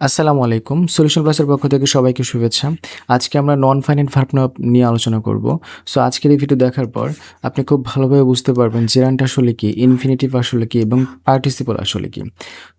আসসালামু আলাইকুম। সলিউশন প্লাসের পক্ষ থেকে সবাইকে শুভেচ্ছা। আজকে আমরা নন ফাইনাইট ভার্ব নিয়ে আলোচনা করব। সো আজকের এই ভিডিও দেখার পর আপনি খুব ভালোভাবে বুঝতে পারবেন জেরান্ট আসলে কি, ইনফিনিটিভ আসলে কি এবং পার্টিসিপল আসলে কি।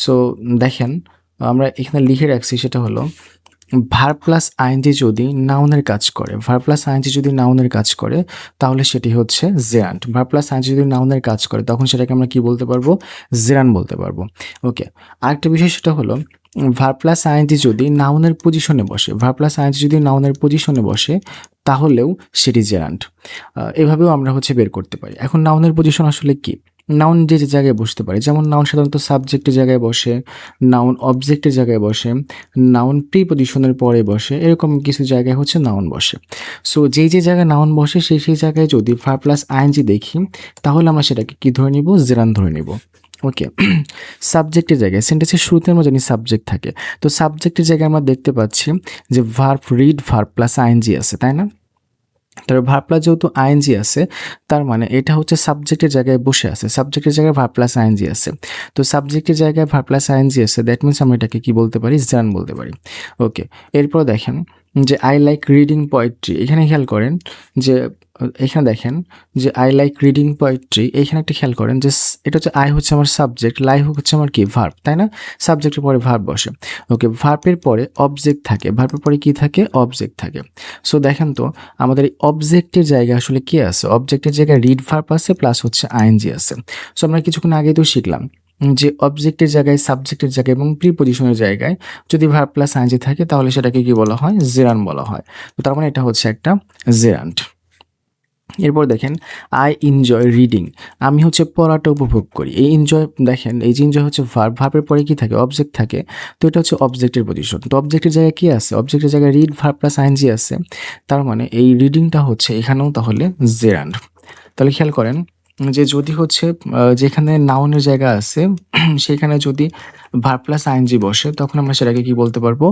সো দেখেন, আমরা এখানে লিখে রাখছি সেটা হলো ভার্ব প্লাস আইএনজি যদি নাউনের কাজ করে, ভার্ব প্লাস আইএনজি যদি নাউনের কাজ করে তাহলে সেটি হচ্ছে জেরান্ট। ভার্ব প্লাস আইএনজি যদি নাউনের কাজ করে তখন সেটাকে আমরা কি বলতে পারবো? জেরান্ট বলতে পারবো। ওকে, আরেকটা বিষয় সেটা হলো ভার্ব প্লাস আইএনজি যদি নাউনের পজিশনে বসে, ভার্ব প্লাস আইএনজি যদি নাউনের পজিশনে বসে তাহলেও সেটি জেরান্ট। এভাবেও আমরা বের করতে পারি। এখন নাউনের পজিশন আসলে কি? নাউন যে জায়গায় বসতে পারে, যেমন নাউন সাধারণত সাবজেক্টের জায়গায় বসে, নাউন অবজেক্টের জায়গায় বসে, নাউন প্রিপজিশনের পরে বসে, এরকম কিছু জায়গায় নাউন বসে। সো যেই যে জায়গায় নাউন বসে সেই জায়গায় যদি ভার্ব প্লাস আইএনজি দেখি তাহলে আমরা সেটাকে কি ধরে নিব? জেরান্ট ধরে নিব। ওকে, সাবজেক্টের জায়গায় সেন্টেন্সের শুরুতে আমরা জানি সাবজেক্ট থাকে, তো সাবজেক্টের জায়গায় আমরা দেখতে পাচ্ছি যে verb read verb plus ING আছে, তাই না? তবে ভার্ব প্লাস যেহেতু আইএনজি আছে তার মানে এটা সাবজেক্টের জায়গায় বসে আছে, সাবজেক্টের জায়গায় ভার্ব প্লাস আইএনজি আছে। তো সাবজেক্টের জায়গায় ভার্ব প্লাস আইএনজি আছে, দ্যাট মিনস আমরা এটাকে কি বলতে পারি? জেরান্ট বলতে পারি। ওকে, এরপর দেখেন যে আই লাইক রিডিং পোয়েট্রি, এখানে খেয়াল করেন যে এখানে দেখেন যে আই লাইক রিডিং পোয়েট্রি, এখানে একটা খেয়াল করেন যে এটা আই আমার সাবজেক্ট, লাইক হচ্ছে আমার কি? ভার্ব, তাই না? সাবজেক্টের পরে ভার্ব বসে। ওকে, ভার্বের পরে অবজেক্ট থাকে, ভার্বের পরে কি থাকে? অবজেক্ট থাকে। সো দেখেন তো আমাদের এই অবজেক্টের জায়গায় আসলে কি আছে? অবজেক্টের জায়গায় রিড ভার্ব আছে প্লাস আইএনজি আছে। সো আমরা কিছুক্ষণ আগেই তো শিখলাম যে অবজেক্টের জায়গায়, সাবজেক্টের জায়গায় এবং প্রিপজিশনের জায়গায় যদি ভার্ব প্লাস আইএনজি থাকে তাহলে সেটাকে কি বলা হয়? জেরান্ট বলা হয়। তো তার মানে এটা একটা জেরান্ট। এরপর দেখেন আই এনজয় রিডিং, আমি পড়াটা উপভোগ করি। এই এনজয়, দেখেন এই যে এনজয় ভার্ব, ভার্বের পরে কি থাকে? অবজেক্ট থাকে। তো এটা অবজেক্টের পজিশন। তো অবজেক্টের জায়গায় কি আছে? অবজেক্টের জায়গায় রিড ভার্ব প্লাস আইএনজি আছে। তার মানে এই রিডিংটা এখানেও তাহলে জেরান্ট। তাহলে খেয়াল করেন যে যদি যেখানে নাউনের জায়গা আছে সেখানে যদি ভার্ব প্লাস আইএনজি বসে তখন আমরা সেটাকে কি বলতে পারবো?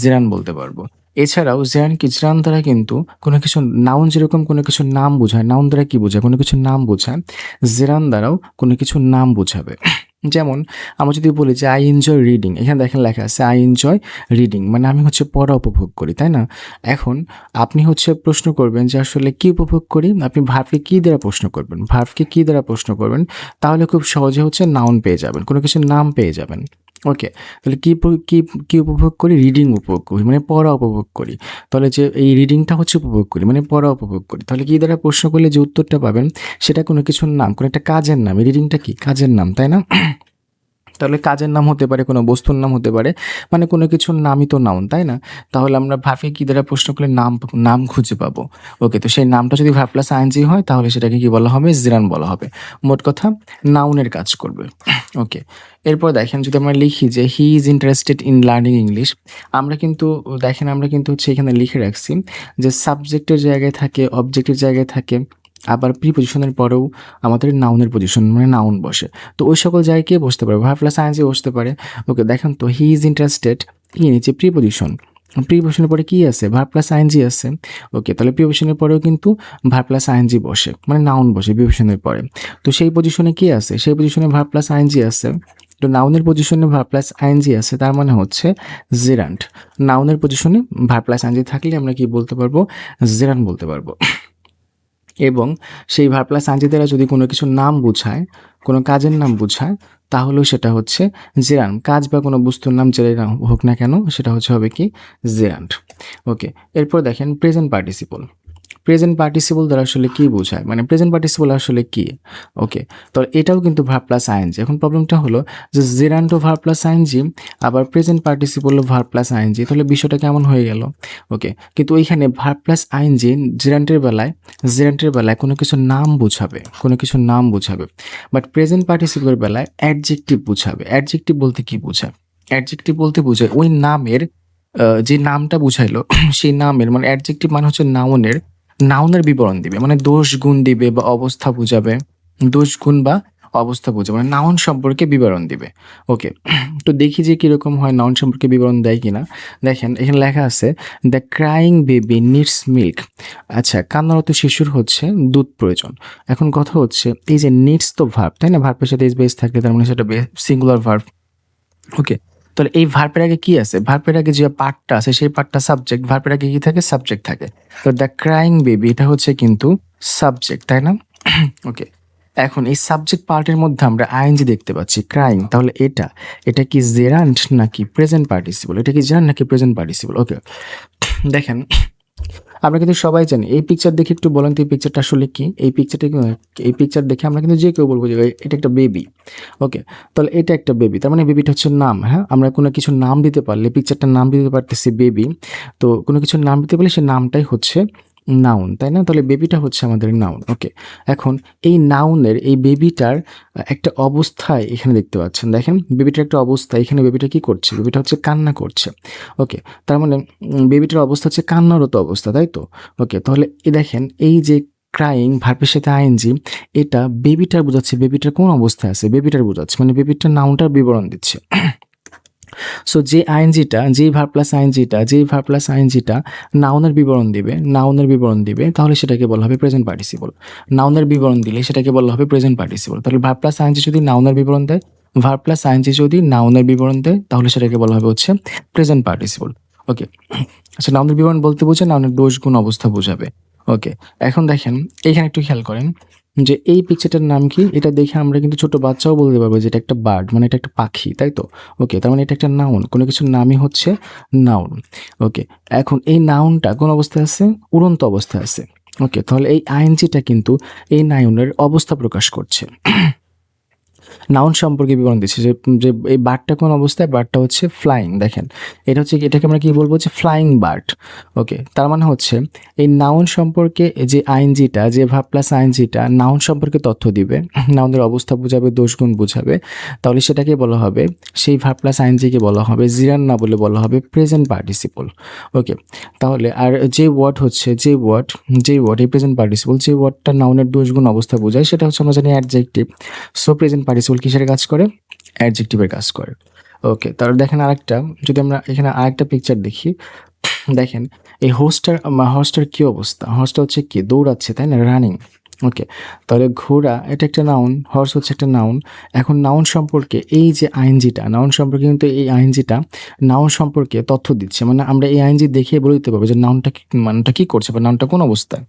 জেরান্ট বলতে পারবো। এছাড়াও জেরান্ট দ্বারা কিন্তু কোনো কিছু, নাউন যেরকম কোনো কিছুর নাম বোঝায়, নাউন দ্বারা কি বোঝায়? কোনো কিছুর নাম বোঝায়। জেরান্ট দ্বারাও কোনো কিছুর নাম বোঝাবে। যেমন আমরা যদি বলি যে আই এনজয় রিডিং, এখানে দেখেন লেখা আছে আই এনজয় রিডিং, মানে আমি পড়া উপভোগ করি, তাই না? এখন আপনি প্রশ্ন করবেন যে আসলে কি উপভোগ করি? আপনি ভার্বকে কি দ্বারা প্রশ্ন করবেন? ভার্বকে কি দ্বারা প্রশ্ন করবেন? তাহলে খুব সহজে নাউন পেয়ে যাবেন, কোনো কিছুর নাম পেয়ে যাবেন। ওকে, তাহলে কি কি উপভোগ করি? রিডিং উপভোগ করি, মানে পড়া উপভোগ করি। তাহলে যে এই রিডিংটা উপভোগ করি, মানে পড়া উপভোগ করি। তাহলে কি দ্বারা প্রশ্ন করলে যে উত্তরটা পাবেন সেটা কোনো কিছুর নাম, কোনো একটা কাজের নাম। এই রিডিংটা কি? কাজের নাম, তাই না? তাহলে কাজের নাম হতে পারে, কোনো বস্তুর নাম হতে পারে, মানে কোনো কিছুর নামই তো নাউন, তাই না? তাহলে আমরা ভার্বকে কি দ্বারা প্রশ্ন করলে নাম খুঁজে পাবো। ওকে, তো সেই নামটা যদি ভার্ব প্লাস আইএনজি হয় তাহলে সেটাকে কি বলা হবে? জেরান্ট বলা হবে। মোট কথা নাউনের কাজ করবে। ওকে, এরপর দেখেন যদি আমরা লিখি যে he is interested in learning English, আমরা কিন্তু দেখেন আমরা কিন্তু এখানে লিখে রাখছি যে সাবজেক্টের জায়গায় থাকে, অবজেক্টের জায়গায় থাকে, আবার প্রিপজিশনের পরেও আমাদের নাউনের পজিশন, মানে নাউন বসে। তো ওই সকল জায়গায় কে বসতে পারে? ভার্ব প্লাস আইএনজি বসতে পারে। ওকে, দেখেন তো হি ইজ ইন্টারেস্টেড, হি নিচে প্রিপজিশন, প্রিপজিশনের পরে কি আছে? ভার্ব প্লাস আইএনজি আছে। ওকে, তাহলে প্রিপজিশনের পরেও কিন্তু ভার্ব প্লাস আইএনজি বসে, মানে নাউন বসে প্রিপজিশনের পরে। তো সেই পজিশনে কি আছে? সেই পজিশনে ভার্ব প্লাস আইএনজি আছে। তো নাউনের পজিশনে ভার্ব প্লাস আইএনজি আছে, তার মানে জেরান্ট। নাউনের পজিশনে ভার্ব প্লাস আইএনজি থাকলে আমরা কি বলতে পারবো? জেরান্ট বলতে পারবো। এবং সেই ভার্ব প্লাস আইএনজি দ্বারা যদি কোনো কিছুর নাম বোঝায়, কোনো কাজের নাম বোঝায়, তাহলেও সেটা জেরান্ট। কাজ বা কোনো বস্তুর নাম যেটাই না হোক না কেন সেটা হবে কি? জেরান্ট। ওকে, এরপর দেখেন প্রেজেন্ট পার্টিসিপল। প্রেজেন্ট পার্টিসিপল দ্বারা আসলে কি বোঝায়, মানে প্রেজেন্ট পার্টিসিপল আসলে কি? ওকে, তো এটাও কিন্তু ভার্ব প্লাস আইএনজি। এখন প্রবলেমটা হলো যে জেরান্টও ভার্ব প্লাস আইএনজি, আবার প্রেজেন্ট পার্টিসিপলও ভার্ব প্লাস আইএনজি, তাহলে বিষয়টা কেমন হয়ে গেল? ওকে, কিন্তু ওইখানে ভার্ব প্লাস আইএনজি জেরান্টের বেলায় কোনো কিছুর নাম বোঝাবে, কোনো কিছুর নাম বোঝাবে। বাট প্রেজেন্ট পার্টিসিপলের বেলায় অ্যাডজেক্টিভ বোঝাবে। অ্যাডজেক্টিভ বলতে কি বোঝায়? অ্যাডজেক্টিভ বলতে বোঝায় ওই নামের যে নামটা বুঝাইলো সেই নামের, মানে অ্যাডজেক্টিভ মানে নাউনের বিবরণ দিবে, মানে দোষ গুণ দিবে বা অবস্থা বুঝাবে। দোষ গুণ বা অবস্থা বুঝাবে, মানে নাউন সম্পর্কে বিবরণ দিবে। ওকে, তো দেখি যে কিরকম হয়, নাউন সম্পর্কে বিবরণ দেয় কিনা। দেখেন এখানে লেখা আছে the crying baby needs milk. আচ্ছা, কান্নারত শিশুর দুধ প্রয়োজন। এখন কথা এই যে নিডস তো ভার্ব, তাই না? ভার্বের সাথে এস বেস থাকলে তার মানে সেটা সিঙ্গুলার ভার্ব। ওকে, তাহলে এই ভার্বের আগে কি আছে? ভার্বের আগে যে পার্টটা আছে সেই পার্টটা সাবজেক্ট, ভার্বের আগে কি থাকে? সাবজেক্ট থাকে। তো দ্য ক্রাইং বেবি এটা হচ্ছে কিন্তু সাবজেক্ট, তাই না? ওকে। এখন এই সাবজেক্ট পার্টের মধ্যে আমরা আইএনজি দেখতে পাচ্ছি ক্রাইং, তাহলে এটা কি জেরান্ট নাকি প্রেজেন্ট পার্টিসিপল? এটা কি জেরান্ট নাকি প্রেজেন্ট পার্টিসিপল? ওকে, দেখেন আমরা কিন্তু সবাই জানি। এই পিকচার দেখে একটু বলেন তো এই পিকচারটা আসলে কি? এই পিকচার দেখে আমরা কিন্তু যে কেউ বলবো যে এটা একটা বেবি। ওকে, তাহলে এটা একটা বেবি, তার মানে বেবিটা হচ্ছে নাম। হ্যাঁ, আমরা কোনো কিছু নাম দিতে পারলে পিকচারটার নাম দিতে পারতেছি বেবি। তো কোনো কিছুর নাম দিতে পারলে সে নামটাই হচ্ছে নাউন, তাই না? তাহলে বেবিটা হচ্ছে আমাদের নাউন। ওকে, এখন এই নাউনের এই বেবিটার একটা অবস্থায় এখানে দেখতে পাচ্ছেন। দেখেন বেবিটার একটা অবস্থা, এখানে বেবিটা কি করছে? বেবিটা হচ্ছে কান্না করছে। ওকে, তার মানে বেবিটার অবস্থা হচ্ছে কান্নারত অবস্থা, তাই তো? ওকে, তাহলে দেখেন এই যে ক্রাইং ভার্বের সাথে আইএনজি, এটা বেবিটার বোঝাচ্ছে। বেবিটার কোন অবস্থায় আছে বেবিটার বোঝাচ্ছে, মানে বেবিটার নাউনটার বিবরণ দিচ্ছে। সো যে আইএনজিটা, যেই ভার্ব প্লাস আইএনজিটা নাউনের বিবরণ দিবে, তাহলে সেটাকে বলা হবে প্রেজেন্ট পার্টিসিপল। নাউনের বিবরণ দিলে সেটাকে বলা হবে প্রেজেন্ট পার্টিসিপল। তাহলে ভার্ব প্লাস আইএনজি যদি নাউনের বিবরণ দেয়, তাহলে সেটাকে বলা হবে হচ্ছে প্রেজেন্ট পার্টিসিপল। ওকে, আচ্ছা, নাউনের বিবরণ বলতে বোঝে নাউনের দোষ গুণ অবস্থা বোঝাবে। ওকে, এখন দেখেন এইখানে একটু খেয়াল করেন যে এই পিকচারটার নাম কি? এটা দেখে আমরা কিন্তু ছোট বাচ্চাও বলতে পারবো যে এটা একটা বার্ড, মানে এটা একটা পাখি, তাই তো? ওকে, তার মানে এটা একটা নাউন, কোনো কিছুর নামই হচ্ছে নাউন। ওকে, এখন এই নাউনটা কোন অবস্থায় আছে? উড়ন্ত অবস্থায় আছে। ওকে, তাহলে এই আইএনজিটা কিন্তু এই নাউনের অবস্থা প্রকাশ করছে। নাউন সম্পর্কে বিবরণ দিচ্ছে যে যে এই বার্ডটা কোন অবস্থায়? বার্ডটা হচ্ছে ফ্লাইং। দেখেন এটা হচ্ছে, এটাকে আমরা কি বলবো? যে ফ্লাইং বার্ড। ওকে, তার মানে হচ্ছে এই নাউন সম্পর্কে যে আইএনজিটা, যে ভার্ব প্লাস আইএনজিটা নাউন সম্পর্কে তথ্য দিবে, নাউনের অবস্থা বোঝাবে, দোষগুণ বোঝাবে, তাহলে সেটাকে বলা হবে, সেই ভার্ব প্লাস আইএনজিকে বলা হবে জিরান, না বলে বলা হবে প্রেজেন্ট পার্টিসিপল। ওকে, তাহলে আর যে ওয়ার্ড হচ্ছে, যে ওয়ার্ড এই প্রেজেন্ট পার্টিসিপল, যে ওয়ার্ডটা নাউনের দোষগুণ অবস্থা বোঝায় সেটা হচ্ছে আমরা জানি অ্যাডজেক্টিভ। সো প্রেজেন্ট পার্টিসিপল কিসের কাজ করে? অ্যাডজেক্টিভের কাজ করে। ওকে, তাহলে দেখেন আরেকটা, যদি আমরা এখানে আরেকটা পিকচার দেখি, দেখেন এই হর্সটার কি অবস্থা? হর্সটা হচ্ছে কি? দৌড়াচ্ছে, তাই না? রানিং। ওকে, তাহলে ঘোড়া এটা একটা নাউন, হর্স হচ্ছে একটা নাউন। এখন নাউন সম্পর্কে এই যে আইএনজিটা, নাউন সম্পর্কে কিন্তু এই আইএনজিটা নাউন সম্পর্কে তথ্য দিচ্ছে, মানে আমরা এই আইএনজি দেখে বলে দিতে পারবো যে নাউনটা কি করছে বা নাউনটা কোন অবস্থায়।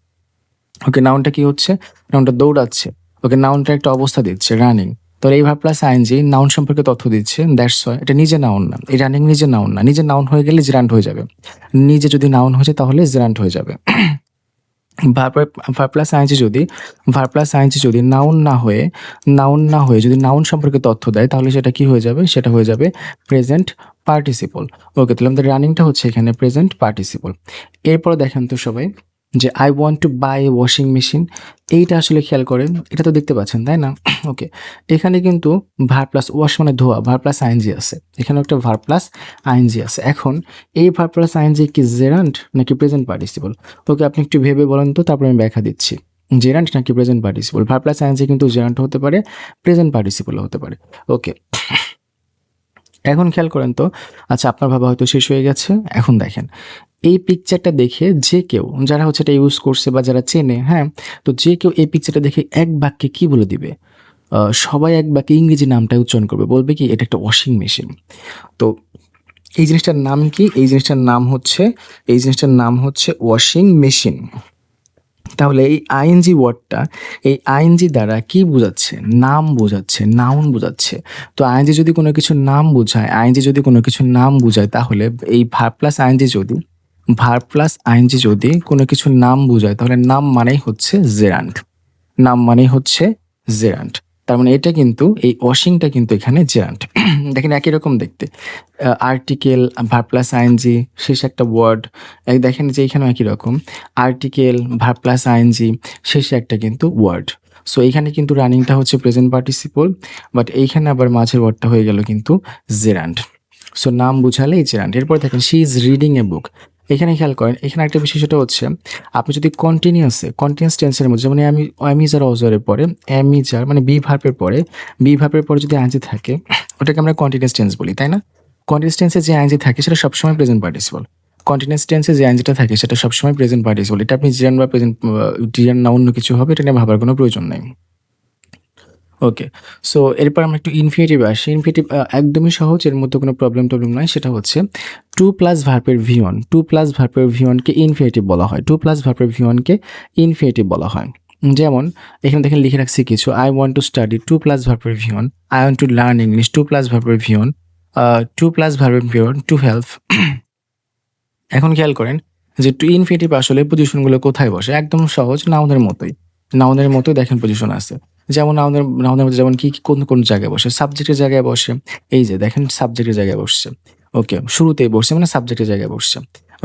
ওকে, নাউনটা কি হচ্ছে? নাউনটা দৌড়াচ্ছে। ওকে, নাউনটা একটা অবস্থা দিচ্ছে রানিং। তাহলে এই ভার্ব প্লাস আইএনজি নাউন সম্পর্কে তথ্য দিচ্ছে, দ্যাটস ওয়াই এটা নিজে নাউন না। এই রানিং নিজে নাউন না, নিজে নাউন হয়ে গেলে জেরান্ট হয়ে যাবে। নিজে যদি নাউন হয়ে যায় তাহলে জেরান্ট হয়ে যাবে। ভার্ব প্লাস আইএনজি যদি নাউন না হয়ে যদি নাউন সম্পর্কে তথ্য দেয়, তাহলে সেটা কি হয়ে যাবে? সেটা হয়ে যাবে প্রেজেন্ট পার্টিসিপল। ওকে, তাহলে আমাদের রানিংটা হচ্ছে এখানে প্রেজেন্ট পার্টিসিপল। এরপরে দেখেন তো সবাই যে I want to buy a washing machine, এইটা আসলে খেয়াল করেন, এটা তো দেখতে পাচ্ছেন, তাই না? ওকে, এখানে কিন্তু ভার্ব প্লাস ওয়াশ মানে ধোয়া, ভার্ব প্লাস আইএনজি আছে, এখানে একটা ভার্ব প্লাস আইএনজি আছে। এখন এই ভার্ব প্লাস আইএনজি কি জেরান্ট নাকি প্রেজেন্ট পার্টিসিপল? ওকে, আপনি একটু ভেবে বলেন তো, তারপরে আমি ব্যাখ্যা দিচ্ছি। জেরান্ট নাকি present participle? Verb plus ING কিন্তু জেরান্ট হতে পারে, প্রেজেন্ট পার্টিসিপল হতে পারে। ওকে, এখন খেয়াল করেন তো। আচ্ছা, আপনার ভাবা হয়তো শেষ হয়ে গেছে। এখন দেখেন এই পিকচারটা দেখে যে কেউ, যারা হচ্ছে এটা ইউজ করছে বা যারা চেনে, হ্যাঁ, তো যে কেউ এই পিকচারটা দেখে এক বাক্যে কি বলে দিবে? সবাই এক বাক্যে ইংরেজি নামটা উচ্চারণ করবে, বলবে কি এটা একটা ওয়াশিং মেশিন। তো এই জিনিসটার নাম কি? এই জিনিসটার নাম হচ্ছে ওয়াশিং মেশিন। তাহলে এই আইএনজি দ্বারা কি বোঝাচ্ছে? নাম বোঝাচ্ছে, নাউন বোঝাচ্ছে। তো আইএনজি যদি কোনো কিছুর নাম বোঝায়, তাহলে এই ভার্ব প্লাস আইএনজি যদি কোনো কিছুর নাম বোঝায়, তাহলে নাম মানেই হচ্ছে জেরান্ট। তার মানে এটা কিন্তু এই ওয়াশিংটা কিন্তু এখানে জেরান্ট। দেখেন একই রকম দেখতে, আর্টিকেল, ভার্ব প্লাস আইএনজি, শেষ একটা ওয়ার্ড। দেখেন যে এখানেও একই রকম, আর্টিকেল, ভার্ব প্লাস আইএনজি, শেষে একটা কিন্তু ওয়ার্ড। সো এইখানে কিন্তু রানিংটা হচ্ছে প্রেজেন্ট পার্টিসিপল, বাট এইখানে আবার মাঝের ওয়ার্ডটা হয়ে গেল কিন্তু জেরান্ট। সো নাম বুঝালে এই জেরান্ট। এরপর দেখেন শি ইজ রিডিং এ বুক। এখানে খেয়াল করেন, এখানে একটা বিষয় সেটা হচ্ছে আপনি যদি কন্টিনিউয়াস টেন্সের মধ্যে, মানে আমি যার অজরের পরে মানে বি ভার্বের পরে যদি আইএনজি থাকে, ওটাকে আমরা কন্টিনিউয়াস টেন্স বলি, তাই না? কন্টিনিউয়াস টেন্সে যে আইএনজি থাকে সেটা সবসময় প্রেজেন্ট পার্টিসিপল। কন্টিনিউয়াস টেন্সে যে আইএনজিটা থাকে সেটা সবসময় প্রেজেন্ট পার্টিসিপল। এটা আপনি জিরান বা প্রেজেন্ট জিরান না অন্য কিছু হবে, এটা নিয়ে ভাবার কোনো প্রয়োজন নেই। ওকে। সো এরপর আমরা একটু ইনফিনিটিভ আসি। ইনফিনিটিভ একদমই সহজ, এর মধ্যে কোনো প্রবলেম-টবলেম নাই। সেটা হচ্ছে 2 প্লাস ভার্বের V1, 2 প্লাস ভার্বের V1 কে ইনফিনিটিভ বলা হয়। 2 প্লাস ভার্বের V1 কে ইনফিনিটিভ বলা হয়। যেমন এখানে দেখেন লিখে রাখছি কিছু। I want to study 2 plus ভার্বের V1, I want to learn English 2 plus ভার্বের V1, 2 প্লাস ভার্বের V1 to help। এখন খেয়াল করেন যে টু ইনফিনিটিভ আসলে পজিশনগুলো কোথায় বসে? একদম সহজ, নাউনের মতোই। নাউনের মতোই দেখেন পজিশন আছে। যেমন নাউনের মধ্যে যেমন কি কোন জায়গায় বসে? সাবজেক্টের জায়গায় বসে। এই যে দেখেন সাবজেক্টের জায়গায় বসছে। ওকে, শুরুতেই বসছে মানে সাবজেক্টের জায়গায় বসছে।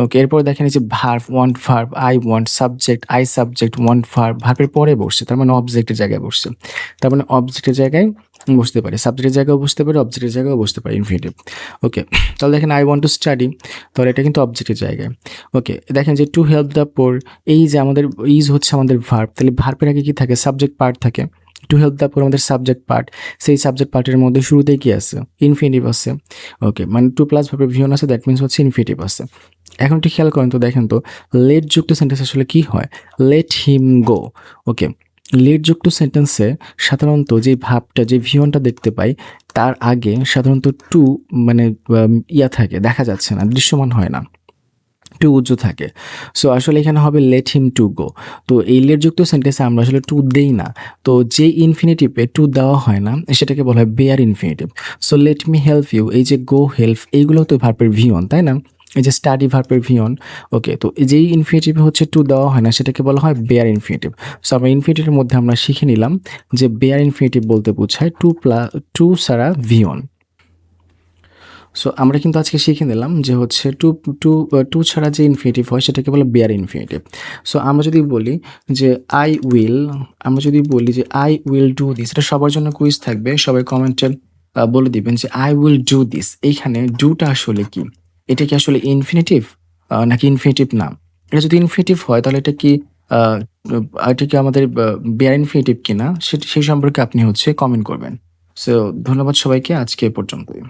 ওকে, এরপরে দেখেন এই যে verb, want verb, I want, subject, I subject, want verb, ভার্বের পরে বসছে। তার মানে অবজেক্টের জায়গায় বসছে। তার মানে অবজেক্টের জায়গায় বসতে পারে। সাবজেক্টের জায়গায়ও বসতে পারে, অবজেক্টের জায়গায়ও বসতে পারে ইনফিনিটিভ। ওকে, তাহলে দেখেন আই ওয়ান্ট টু স্টাডি, তাহলে এটা কিন্তু অবজেক্টের জায়গায়। ওকে, দেখেন যে টু হেল্প দ্য পোর, এই যে আমাদের ইজ হচ্ছে আমাদের ভার্ব, তাহলে ভার্বের আগে কি থাকে? সাবজেক্ট পার্ট থাকে। টু হেল্প দ্য পোর আমাদের সাবজেক্ট পার্ট, সেই সাবজেক্ট পার্টের মধ্যে শুরুতেই কি আছে? ইনফিনিটিভ আছে। ওকে, মানে 2 প্লাস ভার্বের ভিওন আছে, দ্যাট মিনস হচ্ছে ইনফিনিটিভ আছে। এখন একটু খেয়াল করেন তো, দেখেন তো লেট যুক্ত সেন্টেন্স আসলে কি হয়? লেট হিম গো। ওকে, লেট যুক্ত সেন্টেন্সে সাধারণত যে ভাবটা, যে ভিওনটা দেখতে পাই, তার আগে সাধারণত টু মানে ইয়া থাকে, দেখা যাচ্ছে না, দৃশ্যমান হয় না, টু উজ্জ্ব থাকে। সো আসলে এখানে হবে লেট হিম টু গো। তো এই লেট যুক্ত সেন্টেন্সে আমরা আসলে টু দেই না। তো যে ইনফিনিটিভে টু দেওয়া হয় না সেটাকে বলা হয় bare infinitive. So let me help you, এই যে গো হেল্প, এইগুলো তো ভার্বের ভিওন, তাই না? এই যে স্টাডি ভার্বের ভিওন। ওকে, তো যেই ইনফিনিটিভে হচ্ছে টু দেওয়া হয় না সেটাকে বলা হয় বেয়ার ইনফিনিটিভ। সো আমরা ইনফিনিটিভের মধ্যে আমরা শিখে নিলাম যে বেয়ার ইনফিনিটিভ বলতে বোঝায় টু ছাড়া ভিওন। সো আমরা কিন্তু আজকে শিখে নিলাম যে হচ্ছে টু ছাড়া যে ইনফিনিটিভ হয় সেটাকে বলে বেয়ার ইনফিনিটিভ। সো আমরা যদি বলি যে আমরা যদি বলি যে আই উইল ডু দিস, এটা সবার জন্য কুইজ থাকবে, সবাই কমেন্টে বলে দিবেন যে আই উইল ডু দিস, এইখানে ডুটা আসলে কি? এটা কি আসলে ইনফিনিটিভ নাকি ইনফিনিটিভ না? এটা যদি ইনফিনিটিভ হয় তাহলে আহ, এটা কি আমাদের বেয়ার ইনফিনিটিভ কিনা, সেই সম্পর্কে আপনি হচ্ছে কমেন্ট করবেন। সো ধন্যবাদ সবাইকে, আজকে এ পর্যন্তই।